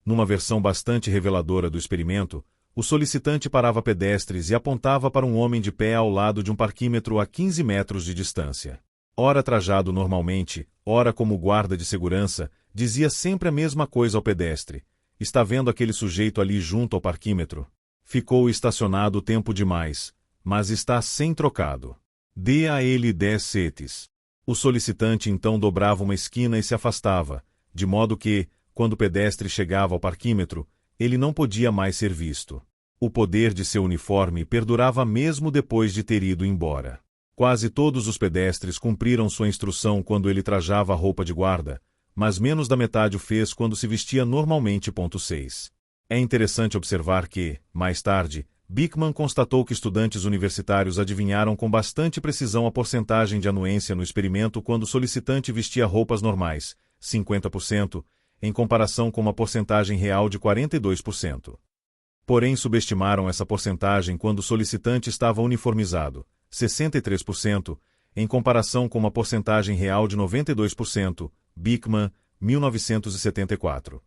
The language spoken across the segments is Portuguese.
Numa versão bastante reveladora do experimento, o solicitante parava pedestres e apontava para um homem de pé ao lado de um parquímetro a 15 metros de distância. Ora trajado normalmente, ora como guarda de segurança, dizia sempre a mesma coisa ao pedestre. Está vendo aquele sujeito ali junto ao parquímetro? Ficou estacionado tempo demais, mas está sem trocado. Dê a ele 10 setes. O solicitante então dobrava uma esquina e se afastava, de modo que, quando o pedestre chegava ao parquímetro, ele não podia mais ser visto. O poder de seu uniforme perdurava mesmo depois de ter ido embora. Quase todos os pedestres cumpriram sua instrução quando ele trajava a roupa de guarda, mas menos da metade o fez quando se vestia normalmente. 6. É interessante observar que, mais tarde, Bickman constatou que estudantes universitários adivinharam com bastante precisão a porcentagem de anuência no experimento quando o solicitante vestia roupas normais, 50%, em comparação com uma porcentagem real de 42%. Porém, subestimaram essa porcentagem quando o solicitante estava uniformizado, 63%, em comparação com uma porcentagem real de 92%, Bickman, 1974.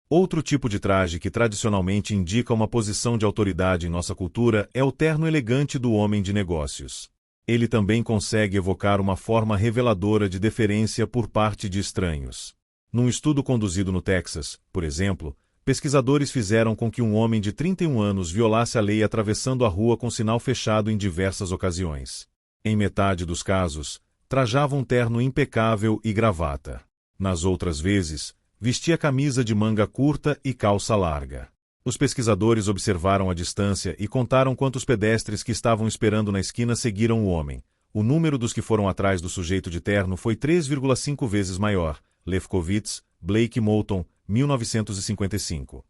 Outro tipo de traje que tradicionalmente indica uma posição de autoridade em nossa cultura é o terno elegante do homem de negócios. Ele também consegue evocar uma forma reveladora de deferência por parte de estranhos. Num estudo conduzido no Texas, por exemplo, pesquisadores fizeram com que um homem de 31 anos violasse a lei atravessando a rua com sinal fechado em diversas ocasiões. Em metade dos casos, trajava um terno impecável e gravata. Nas outras vezes, vestia camisa de manga curta e calça larga. Os pesquisadores observaram a distância e contaram quantos pedestres que estavam esperando na esquina seguiram o homem. O número dos que foram atrás do sujeito de terno foi 3,5 vezes maior. Lefkowitz, Blake Moulton, 1955.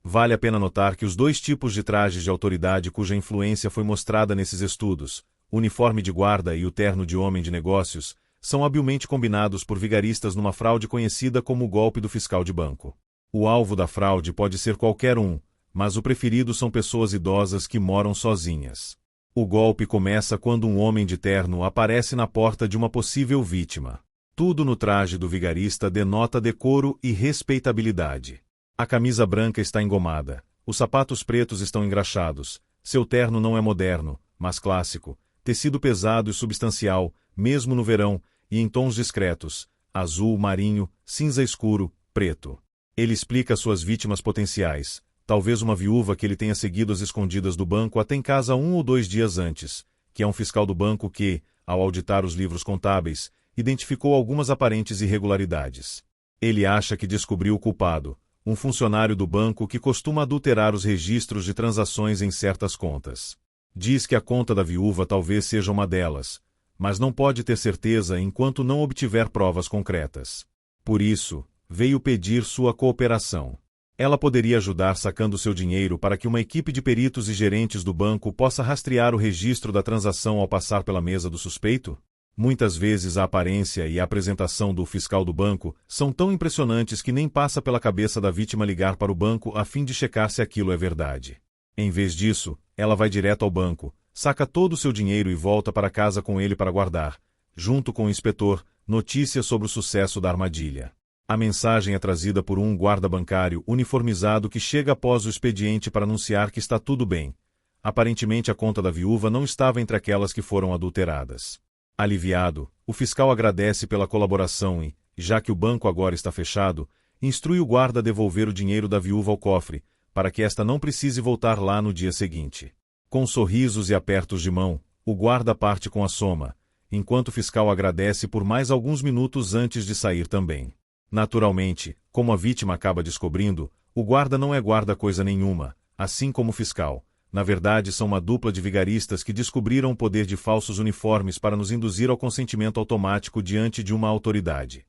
Vale a pena notar que os dois tipos de trajes de autoridade cuja influência foi mostrada nesses estudos, o uniforme de guarda e o terno de homem de negócios, são habilmente combinados por vigaristas numa fraude conhecida como o golpe do fiscal de banco. O alvo da fraude pode ser qualquer um, mas o preferido são pessoas idosas que moram sozinhas. O golpe começa quando um homem de terno aparece na porta de uma possível vítima. Tudo no traje do vigarista denota decoro e respeitabilidade. A camisa branca está engomada, os sapatos pretos estão engraxados, seu terno não é moderno, mas clássico, tecido pesado e substancial, mesmo no verão, e em tons discretos, azul marinho, cinza escuro, preto. Ele explica suas vítimas potenciais, talvez uma viúva que ele tenha seguido às escondidas do banco até em casa 1 ou 2 dias antes, que é um fiscal do banco que, ao auditar os livros contábeis, identificou algumas aparentes irregularidades. Ele acha que descobriu o culpado, um funcionário do banco que costuma adulterar os registros de transações em certas contas. Diz que a conta da viúva talvez seja uma delas, mas não pode ter certeza enquanto não obtiver provas concretas. Por isso, veio pedir sua cooperação. Ela poderia ajudar sacando seu dinheiro para que uma equipe de peritos e gerentes do banco possa rastrear o registro da transação ao passar pela mesa do suspeito? Muitas vezes a aparência e a apresentação do fiscal do banco são tão impressionantes que nem passa pela cabeça da vítima ligar para o banco a fim de checar se aquilo é verdade. Em vez disso, ela vai direto ao banco, saca todo o seu dinheiro e volta para casa com ele para guardar, junto com o inspetor, notícias sobre o sucesso da armadilha. A mensagem é trazida por um guarda bancário uniformizado que chega após o expediente para anunciar que está tudo bem. Aparentemente a conta da viúva não estava entre aquelas que foram adulteradas. Aliviado, o fiscal agradece pela colaboração e, já que o banco agora está fechado, instrui o guarda a devolver o dinheiro da viúva ao cofre, para que esta não precise voltar lá no dia seguinte. Com sorrisos e apertos de mão, o guarda parte com a soma, enquanto o fiscal agradece por mais alguns minutos antes de sair também. Naturalmente, como a vítima acaba descobrindo, o guarda não é guarda coisa nenhuma, assim como o fiscal. Na verdade, são uma dupla de vigaristas que descobriram o poder de falsos uniformes para nos induzir ao consentimento automático diante de uma autoridade.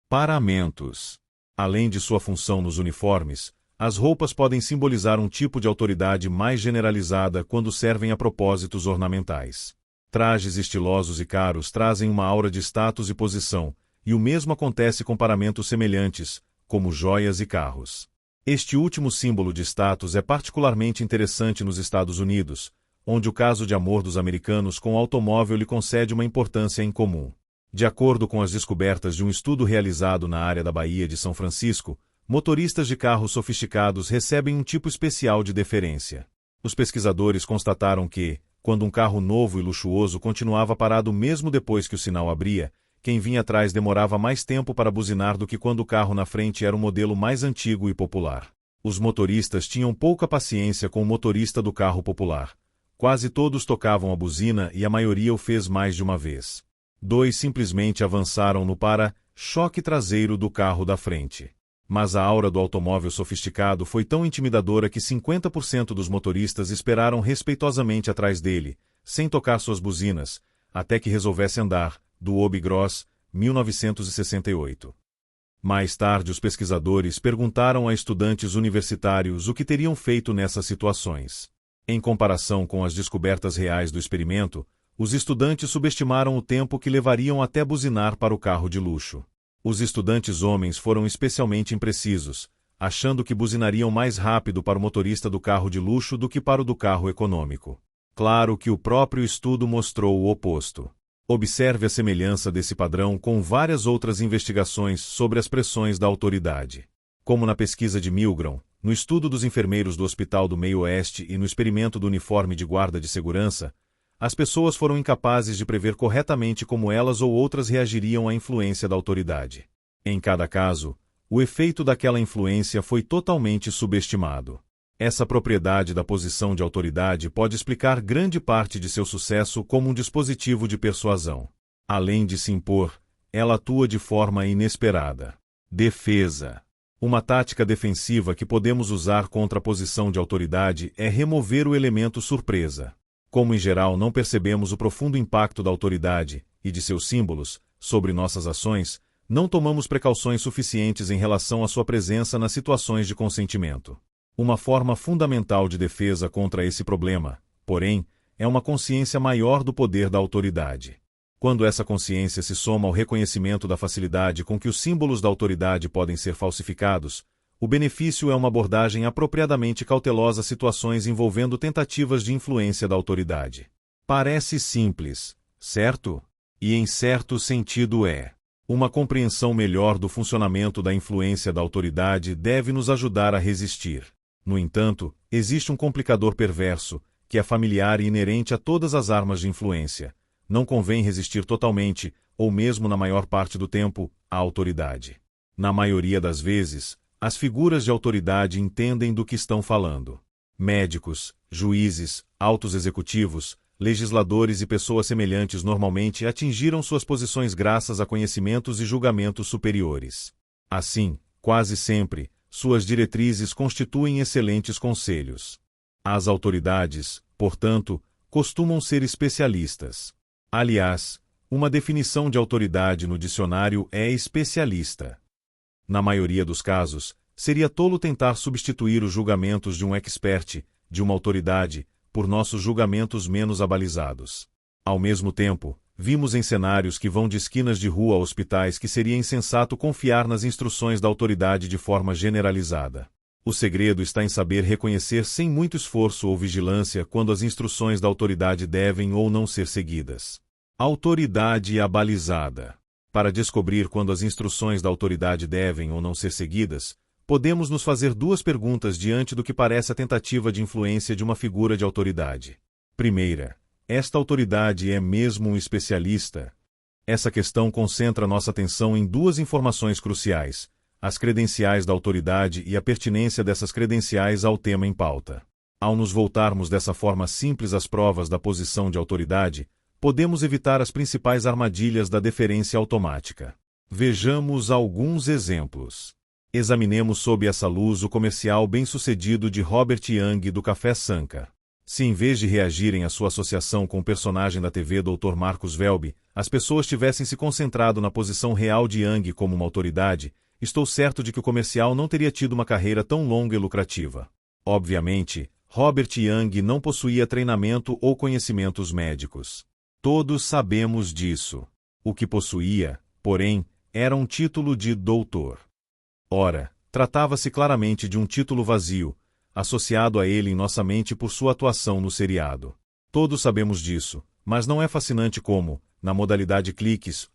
Paramentos. Além de sua função nos uniformes, as roupas podem simbolizar um tipo de autoridade mais generalizada quando servem a propósitos ornamentais. Trajes estilosos e caros trazem uma aura de status e posição, e o mesmo acontece com paramentos semelhantes, como joias e carros. Este último símbolo de status é particularmente interessante nos Estados Unidos, onde o caso de amor dos americanos com o automóvel lhe concede uma importância incomum. De acordo com as descobertas de um estudo realizado na área da Baía de São Francisco, motoristas de carros sofisticados recebem um tipo especial de deferência. Os pesquisadores constataram que, quando um carro novo e luxuoso continuava parado mesmo depois que o sinal abria, quem vinha atrás demorava mais tempo para buzinar do que quando o carro na frente era um modelo mais antigo e popular. Os motoristas tinham pouca paciência com o motorista do carro popular. Quase todos tocavam a buzina e a maioria o fez mais de uma vez. 2 simplesmente avançaram no para-choque traseiro do carro da frente. Mas a aura do automóvel sofisticado foi tão intimidadora que 50% dos motoristas esperaram respeitosamente atrás dele, sem tocar suas buzinas, até que resolvesse andar, do Obi Gross, 1968. Mais tarde, os pesquisadores perguntaram a estudantes universitários o que teriam feito nessas situações. Em comparação com as descobertas reais do experimento, os estudantes subestimaram o tempo que levariam até buzinar para o carro de luxo. Os estudantes homens foram especialmente imprecisos, achando que buzinariam mais rápido para o motorista do carro de luxo do que para o do carro econômico. Claro que o próprio estudo mostrou o oposto. Observe a semelhança desse padrão com várias outras investigações sobre as pressões da autoridade. Como na pesquisa de Milgram, no estudo dos enfermeiros do Hospital do Meio Oeste e no experimento do uniforme de guarda de segurança, as pessoas foram incapazes de prever corretamente como elas ou outras reagiriam à influência da autoridade. Em cada caso, o efeito daquela influência foi totalmente subestimado. Essa propriedade da posição de autoridade pode explicar grande parte de seu sucesso como um dispositivo de persuasão. Além de se impor, ela atua de forma inesperada. Defesa. Uma tática defensiva que podemos usar contra a posição de autoridade é remover o elemento surpresa. Como em geral não percebemos o profundo impacto da autoridade e de seus símbolos sobre nossas ações, não tomamos precauções suficientes em relação à sua presença nas situações de consentimento. Uma forma fundamental de defesa contra esse problema, porém, é uma consciência maior do poder da autoridade. Quando essa consciência se soma ao reconhecimento da facilidade com que os símbolos da autoridade podem ser falsificados, o benefício é uma abordagem apropriadamente cautelosa a situações envolvendo tentativas de influência da autoridade. Parece simples, certo? E em certo sentido é. Uma compreensão melhor do funcionamento da influência da autoridade deve nos ajudar a resistir. No entanto, existe um complicador perverso, que é familiar e inerente a todas as armas de influência. Não convém resistir totalmente, ou mesmo na maior parte do tempo, à autoridade. Na maioria das vezes, as figuras de autoridade entendem do que estão falando. Médicos, juízes, altos executivos, legisladores e pessoas semelhantes normalmente atingiram suas posições graças a conhecimentos e julgamentos superiores. Assim, quase sempre, suas diretrizes constituem excelentes conselhos. As autoridades, portanto, costumam ser especialistas. Aliás, uma definição de autoridade no dicionário é especialista. Na maioria dos casos, seria tolo tentar substituir os julgamentos de um expert, de uma autoridade, por nossos julgamentos menos abalizados. Ao mesmo tempo, vimos em cenários que vão de esquinas de rua a hospitais que seria insensato confiar nas instruções da autoridade de forma generalizada. O segredo está em saber reconhecer sem muito esforço ou vigilância quando as instruções da autoridade devem ou não ser seguidas. Autoridade abalizada. Para descobrir quando as instruções da autoridade devem ou não ser seguidas, podemos nos fazer 2 perguntas diante do que parece a tentativa de influência de uma figura de autoridade. Primeira, esta autoridade é mesmo um especialista? Essa questão concentra nossa atenção em 2 informações cruciais: as credenciais da autoridade e a pertinência dessas credenciais ao tema em pauta. Ao nos voltarmos dessa forma simples às provas da posição de autoridade, podemos evitar as principais armadilhas da deferência automática. Vejamos alguns exemplos. Examinemos sob essa luz o comercial bem-sucedido de Robert Young do Café Sanka. Se em vez de reagirem à sua associação com o personagem da TV Dr. Marcus Welby, as pessoas tivessem se concentrado na posição real de Young como uma autoridade, estou certo de que o comercial não teria tido uma carreira tão longa e lucrativa. Obviamente, Robert Young não possuía treinamento ou conhecimentos médicos. Todos sabemos disso. O que possuía, porém, era um título de doutor. Ora, tratava-se claramente de um título vazio, associado a ele em nossa mente por sua atuação no seriado. Todos sabemos disso, mas não é fascinante como, na modalidade cliques,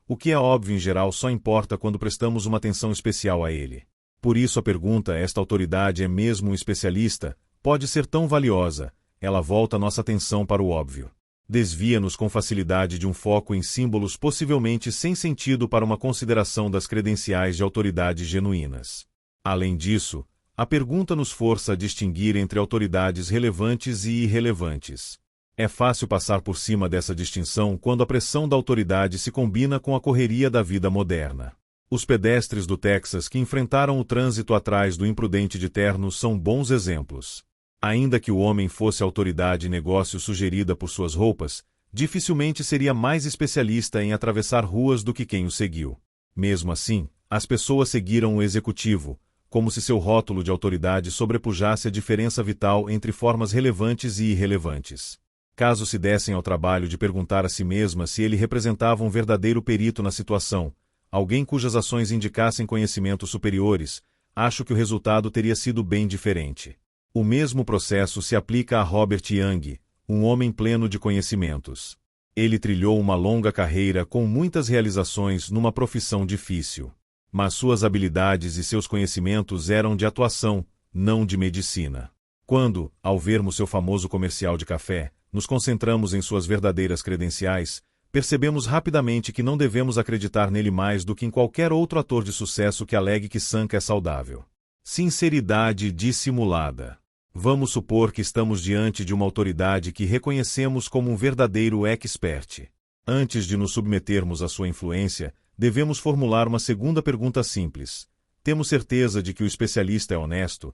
o que é óbvio em geral só importa quando prestamos uma atenção especial a ele. Por isso a pergunta "esta autoridade é mesmo um especialista?" pode ser tão valiosa. Ela volta nossa atenção para o óbvio. Desvia-nos com facilidade de um foco em símbolos possivelmente sem sentido para uma consideração das credenciais de autoridade genuínas. Além disso, a pergunta nos força a distinguir entre autoridades relevantes e irrelevantes. É fácil passar por cima dessa distinção quando a pressão da autoridade se combina com a correria da vida moderna. Os pedestres do Texas que enfrentaram o trânsito atrás do imprudente de terno são bons exemplos. Ainda que o homem fosse a autoridade em negócio sugerida por suas roupas, dificilmente seria mais especialista em atravessar ruas do que quem o seguiu. Mesmo assim, as pessoas seguiram o executivo, como se seu rótulo de autoridade sobrepujasse a diferença vital entre formas relevantes e irrelevantes. Caso se dessem ao trabalho de perguntar a si mesmas se ele representava um verdadeiro perito na situação, alguém cujas ações indicassem conhecimentos superiores, acho que o resultado teria sido bem diferente. O mesmo processo se aplica a Robert Young, um homem pleno de conhecimentos. Ele trilhou uma longa carreira com muitas realizações numa profissão difícil. Mas suas habilidades e seus conhecimentos eram de atuação, não de medicina. Quando, ao vermos seu famoso comercial de café, nos concentramos em suas verdadeiras credenciais, percebemos rapidamente que não devemos acreditar nele mais do que em qualquer outro ator de sucesso que alegue que Sanka é saudável. Sinceridade dissimulada. Vamos supor que estamos diante de uma autoridade que reconhecemos como um verdadeiro expert. Antes de nos submetermos à sua influência, devemos formular uma segunda pergunta simples. Temos certeza de que o especialista é honesto?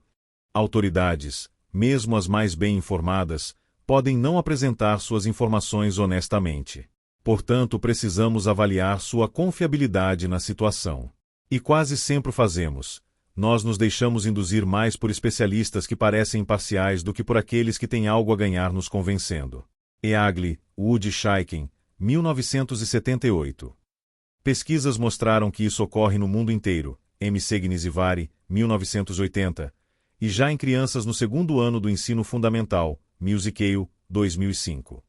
Autoridades, mesmo as mais bem informadas, podem não apresentar suas informações honestamente. Portanto, precisamos avaliar sua confiabilidade na situação. E quase sempre o fazemos. Nós nos deixamos induzir mais por especialistas que parecem imparciais do que por aqueles que têm algo a ganhar nos convencendo. Eagle, Wood Chaikin, 1978. Pesquisas mostraram que isso ocorre no mundo inteiro. M. Segnizivari, 1980. E já em crianças no segundo ano do ensino fundamental. Musicale, 2005.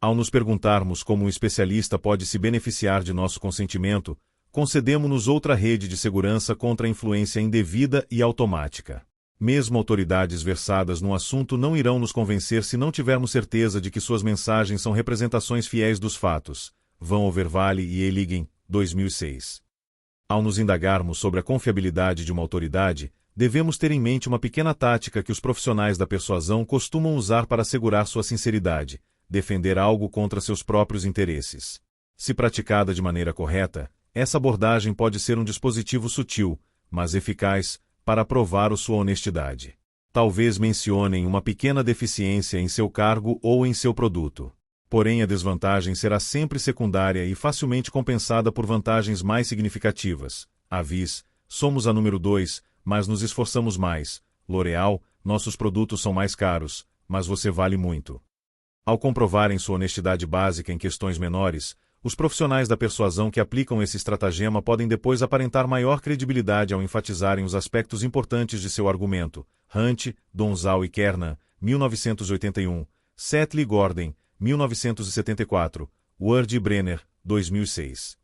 Ao nos perguntarmos como um especialista pode se beneficiar de nosso consentimento, concedemos-nos outra rede de segurança contra a influência indevida e automática. Mesmo autoridades versadas no assunto não irão nos convencer se não tivermos certeza de que suas mensagens são representações fiéis dos fatos. Van Overvale e Eligen, 2006. Ao nos indagarmos sobre a confiabilidade de uma autoridade, devemos ter em mente uma pequena tática que os profissionais da persuasão costumam usar para assegurar sua sinceridade: defender algo contra seus próprios interesses. Se praticada de maneira correta, essa abordagem pode ser um dispositivo sutil, mas eficaz, para provar sua honestidade. Talvez mencionem uma pequena deficiência em seu cargo ou em seu produto. Porém, a desvantagem será sempre secundária e facilmente compensada por vantagens mais significativas. Avis, somos a número 2, mas nos esforçamos mais. L'Oréal, nossos produtos são mais caros, mas você vale muito. Ao comprovarem sua honestidade básica em questões menores, os profissionais da persuasão que aplicam esse estratagema podem depois aparentar maior credibilidade ao enfatizarem os aspectos importantes de seu argumento. Hunt, Donzal e Kernan, 1981, Setley Gordon, 1974, Ward e Brenner, 2006.